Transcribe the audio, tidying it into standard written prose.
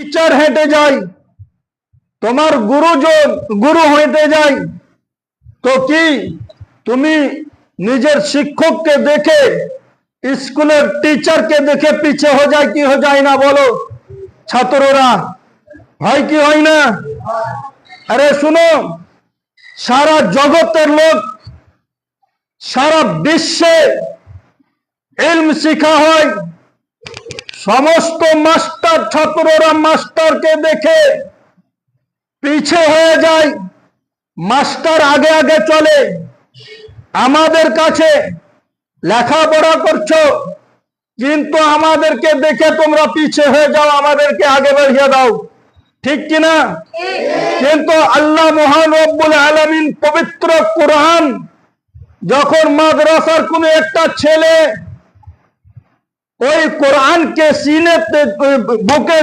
Teacher হেঁটে যায়, তোমার গুরুজন গুরু হইতে যায়, তো কি তুমি নিজের শিক্ষককে দেখে, স্কুলের টিচারকে দেখে পিছে হয়ে যায় কি হয়ে যায় না? বলো ছাত্ররা, হয় কি হয় না? আরে শুনো, সারা জগতের লোক, সারা বিশ্বে ইলম শিখা হয়, সমস্ত মাস্টার ছাত্ররা মাস্টারকে দেখে পিছে হয়ে যায়, মাস্টার আগে আগে চলে। আমাদের কাছে লেখাপড়া করছো, কিন্তু আমাদেরকে দেখে তোমরা পিছে হয়ে যাও, আমাদেরকে আগে বাড়িয়ে দাও, ঠিক কিনা? কিন্তু আল্লাহ মহান রব্বুল আলামিন পবিত্র কোরআন যখন মাদ্রাসার কোন একটা ছেলে ওই কোরআনকে সিনেতে বুকে